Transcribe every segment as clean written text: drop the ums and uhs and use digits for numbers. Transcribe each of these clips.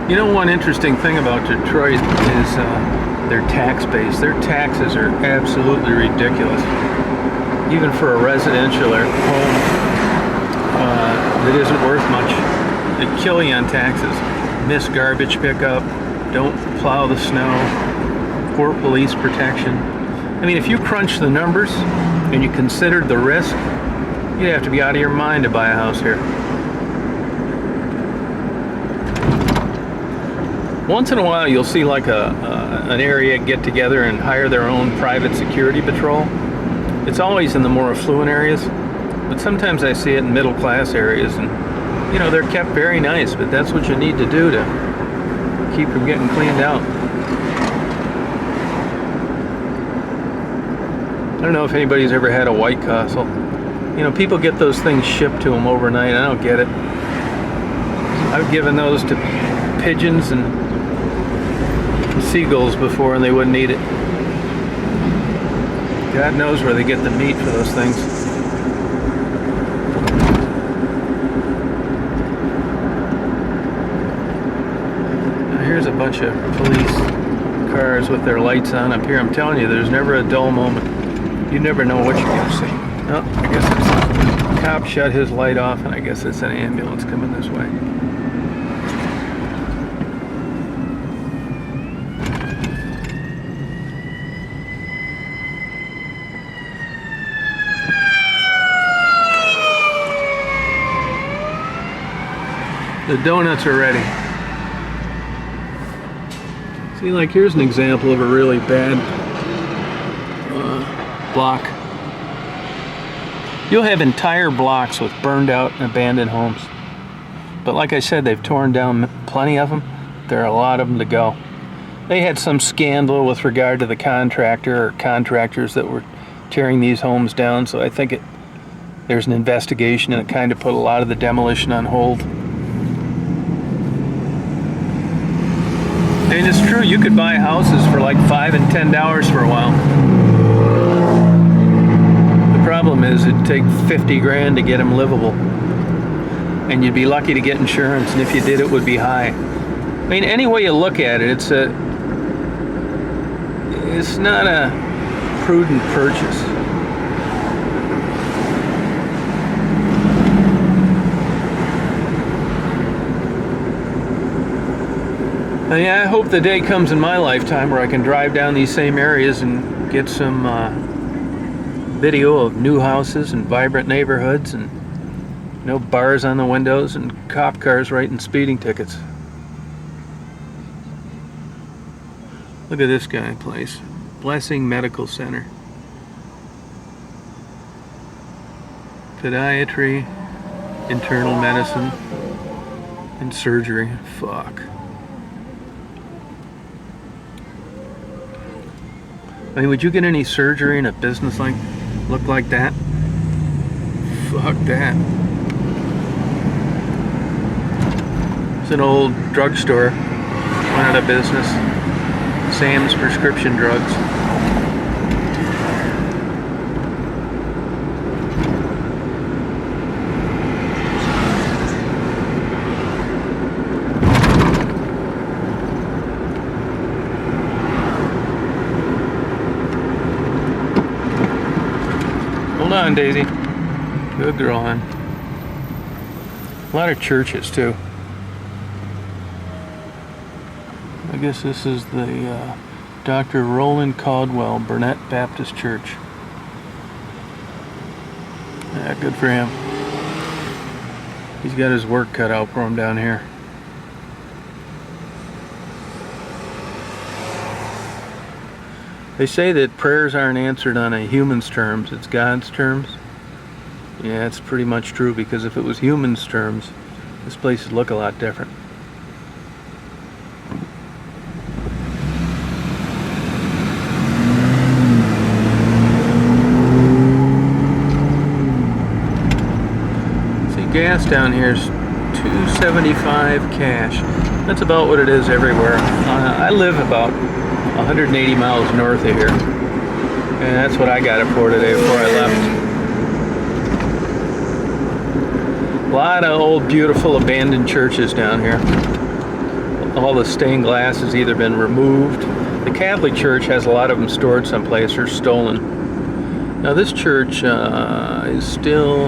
You know, one interesting thing about Detroit is their tax base. Their taxes are absolutely ridiculous. Even for a residential home that isn't worth much, they kill you on taxes. Miss garbage pickup, don't plow the snow, poor police protection. I mean, if you crunch the numbers and you considered the risk, you'd have to be out of your mind to buy a house here. Once in a while, you'll see like an area get together and hire their own private security patrol. It's always in the more affluent areas, but sometimes I see it in middle class areas, and you know, they're kept very nice, but that's what you need to do to keep them getting cleaned out. I don't know if anybody's ever had a White Castle. You know, people get those things shipped to them overnight. I don't get it. I've given those to pigeons and seagulls before, and they wouldn't eat it. God knows where they get the meat for those things. Now here's a bunch of police cars with their lights on up here. I'm telling you, there's never a dull moment. You never know what you're going to see. Oh, I guess it's a cop shut his light off, and I guess it's an ambulance coming this way. The donuts are ready. See, like here's an example of a really bad block. You'll have entire blocks with burned out and abandoned homes. But like I said, they've torn down plenty of them. There are a lot of them to go. They had some scandal with regard to the contractor or contractors that were tearing these homes down, so I think there's an investigation, and it kind of put a lot of the demolition on hold. I mean, it's true, you could buy houses for like $5 and $10 for a while. The problem is it'd take 50 grand to get them livable. And you'd be lucky to get insurance, and if you did, it would be high. I mean, any way you look at it, it's not a prudent purchase. Yeah, I hope the day comes in my lifetime where I can drive down these same areas and get some video of new houses and vibrant neighborhoods and no bars on the windows and cop cars writing speeding tickets. Look at this guy place. Blessing Medical Center. Podiatry, internal medicine, and surgery. Fuck. I mean, would you get any surgery in a business look like that? Fuck that. It's an old drugstore. Went out of business. Sam's Prescription Drugs. Hold on, Daisy. Good girl, hon. A lot of churches, too. I guess this is the Dr. Roland Caldwell Burnett Baptist Church. Yeah, good for him. He's got his work cut out for him down here. They say that prayers aren't answered on a human's terms, it's God's terms. Yeah, it's pretty much true, because if it was humans' terms, this place would look a lot different. See, gas down here is $2.75 cash. That's about what it is everywhere. I live about 180 miles north of here, and that's what I got it for today before I left. A lot of old, beautiful, abandoned churches down here. All the stained glass has either been removed. The Catholic Church has a lot of them stored someplace or stolen. Now this church is still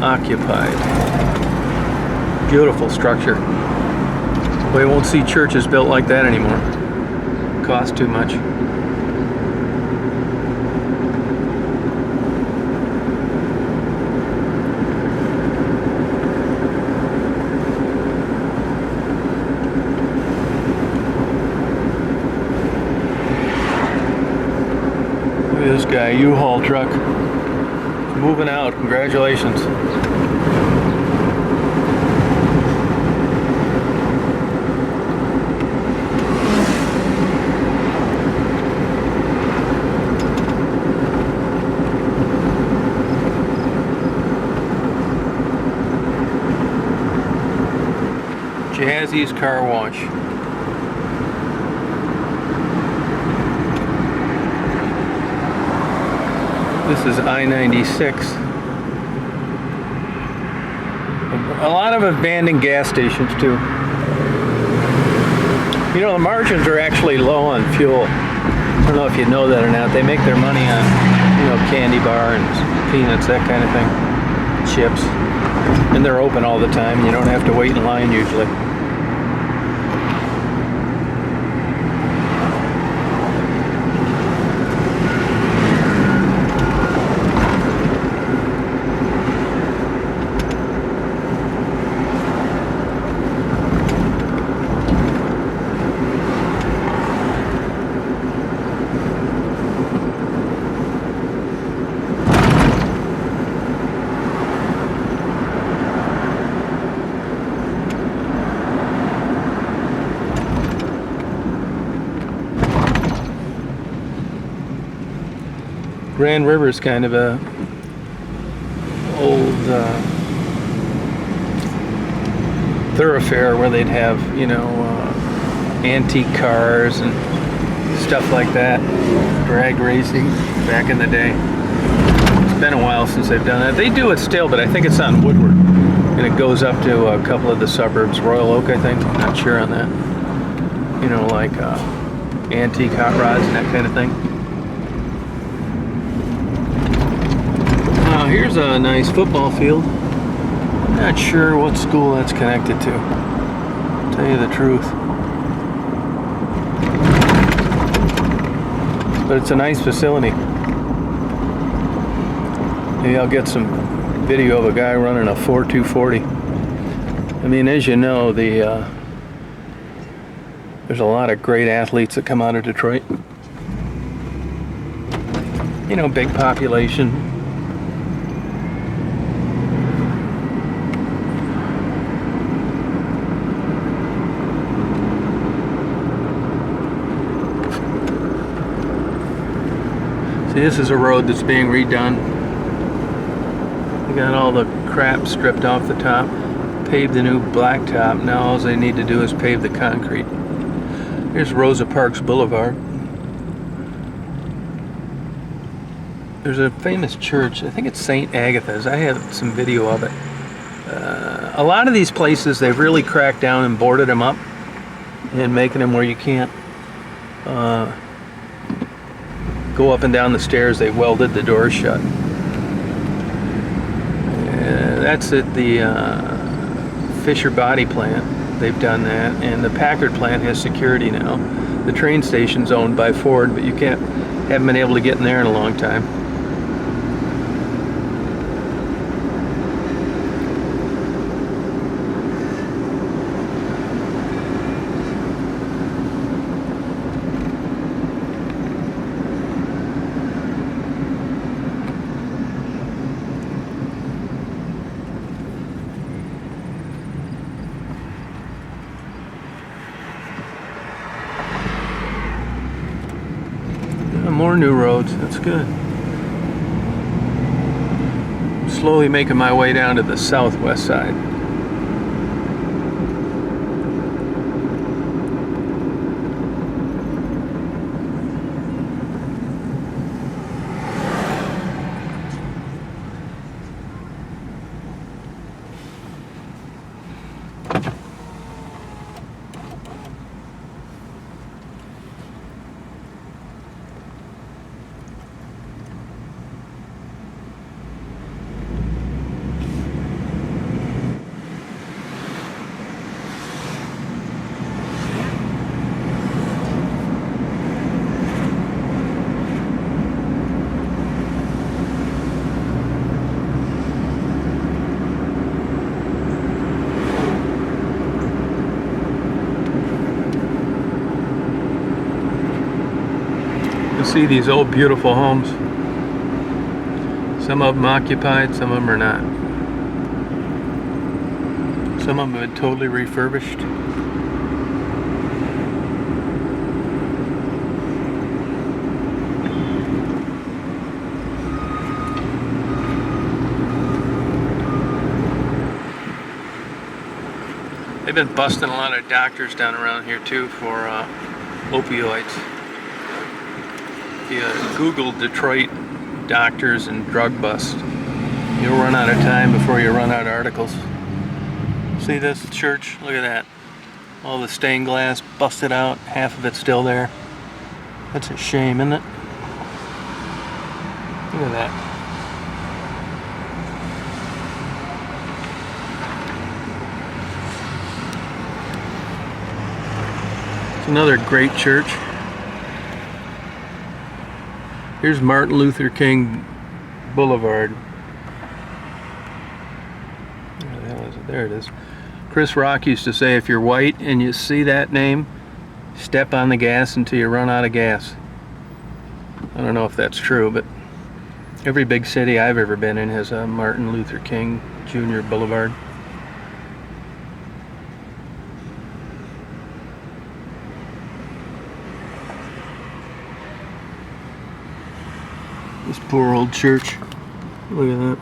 occupied. Beautiful structure. We won't see churches built like that anymore. Cost too much. Look at this guy, U-Haul truck. Moving out, congratulations. Jazzy's Car Wash. This is I-96. A lot of abandoned gas stations too. You know, the margins are actually low on fuel. I don't know if you know that or not. They make their money on, you know, candy bar and peanuts, that kind of thing. Chips. And they're open all the time. You don't have to wait in line usually. Grand River's kind of a old thoroughfare where they'd have, you know, antique cars and stuff like that. Drag racing back in the day. It's been a while since they've done that. They do it still, but I think it's on Woodward. And it goes up to a couple of the suburbs. Royal Oak, I think. I'm not sure on that. You know, like antique hot rods and that kind of thing. Here's a nice football field. Not sure what school that's connected to. Tell you the truth. But it's a nice facility. Maybe I'll get some video of a guy running a 4.240. I mean, as you know, there's a lot of great athletes that come out of Detroit. You know, big population. See, this is a road that's being redone. We got all the crap stripped off the top, paved the new blacktop. Now all they need to do is pave the concrete. Here's Rosa Parks Boulevard. There's a famous church, I think it's St. Agatha's. I have some video of it. A lot of these places, they've really cracked down and boarded them up and making them where you can't go up and down the stairs. They welded the doors shut. That's at the Fisher Body Plant. They've done that, and the Packard plant has security now. The train station's owned by Ford, but you haven't been able to get in there in a long time. More new roads, that's good. Slowly making my way down to the southwest side. see these old beautiful homes. Some of them occupied, some of them are not. Some of them have been totally refurbished. They've been busting a lot of doctors down around here too for opioids. If you Google Detroit doctors and drug bust, you'll run out of time before you run out of articles. See this church? Look at that. All the stained glass busted out, half of it's still there. That's a shame, isn't it? Look at that. It's another great church. Here's Martin Luther King Boulevard. Where the hell is it? There it is. Chris Rock used to say, if you're white and you see that name, step on the gas until you run out of gas. I don't know if that's true, but every big city I've ever been in has a Martin Luther King Jr. Boulevard. This poor old church. Look at that.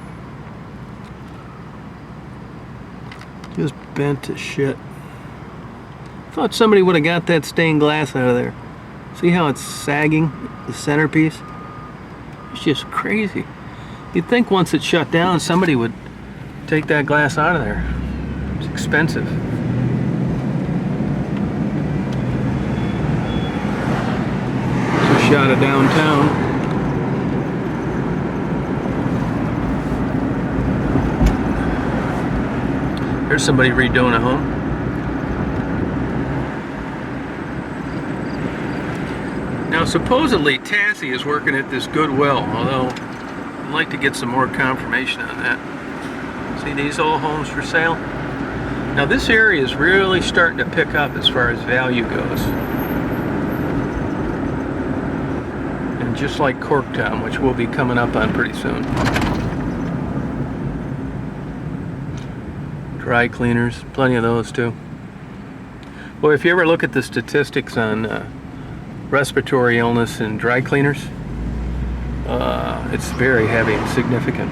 Just bent to shit. Thought somebody would have got that stained glass out of there. See how it's sagging, the centerpiece? It's just crazy. You'd think once it's shut down, somebody would take that glass out of there. It's expensive. It's a shot of downtown. There's somebody redoing a home. Now supposedly Tassie is working at this Goodwill, although I'd like to get some more confirmation on that. See these old homes for sale? Now this area is really starting to pick up as far as value goes. And just like Corktown, which we'll be coming up on pretty soon. Dry cleaners, plenty of those too. Well, if you ever look at the statistics on respiratory illness and dry cleaners, it's very heavy and significant.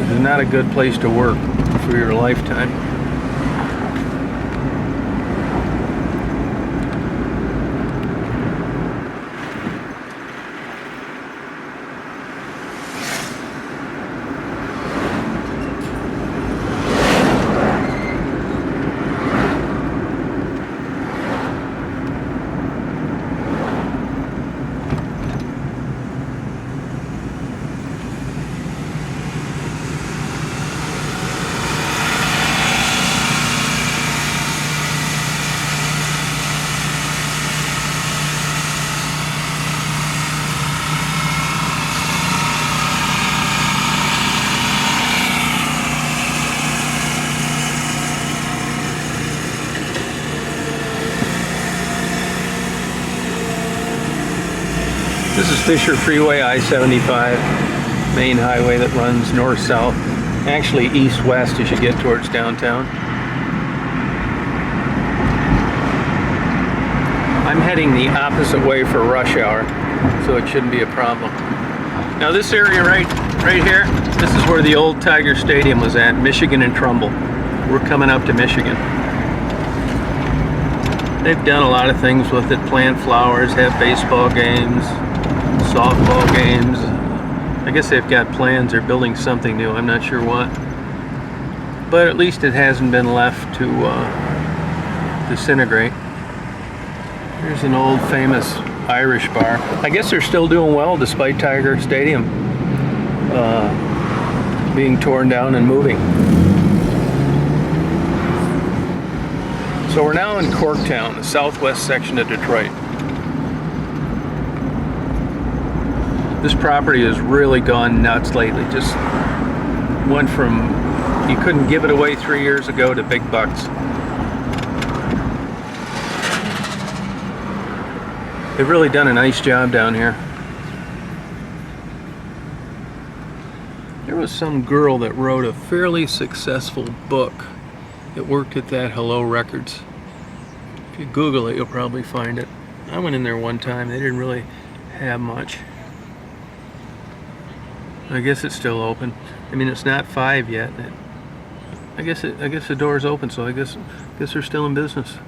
It's not a good place to work for your lifetime. This is Fisher Freeway, I-75, main highway that runs north-south, actually east-west as you get towards downtown. I'm heading the opposite way for rush hour, so it shouldn't be a problem. Now this area right here, this is where the old Tiger Stadium was at, Michigan and Trumbull. We're coming up to Michigan. They've done a lot of things with it, plant flowers, have baseball games, softball games. I guess they've got plans, they're building something new, I'm not sure what. But at least it hasn't been left to disintegrate. Here's an old famous Irish bar. I guess they're still doing well despite Tiger Stadium being torn down and moving. So we're now in Corktown, the southwest section of Detroit. This property has really gone nuts lately. Just went from, you couldn't give it away 3 years ago, to big bucks. They've really done a nice job down here. There was some girl that wrote a fairly successful book that worked at that Hello Records. If you Google it, you'll probably find it. I went in there one time. They didn't really have much. I guess it's still open. I mean, it's not 5 yet. I guess the door's open, so I guess they're still in business.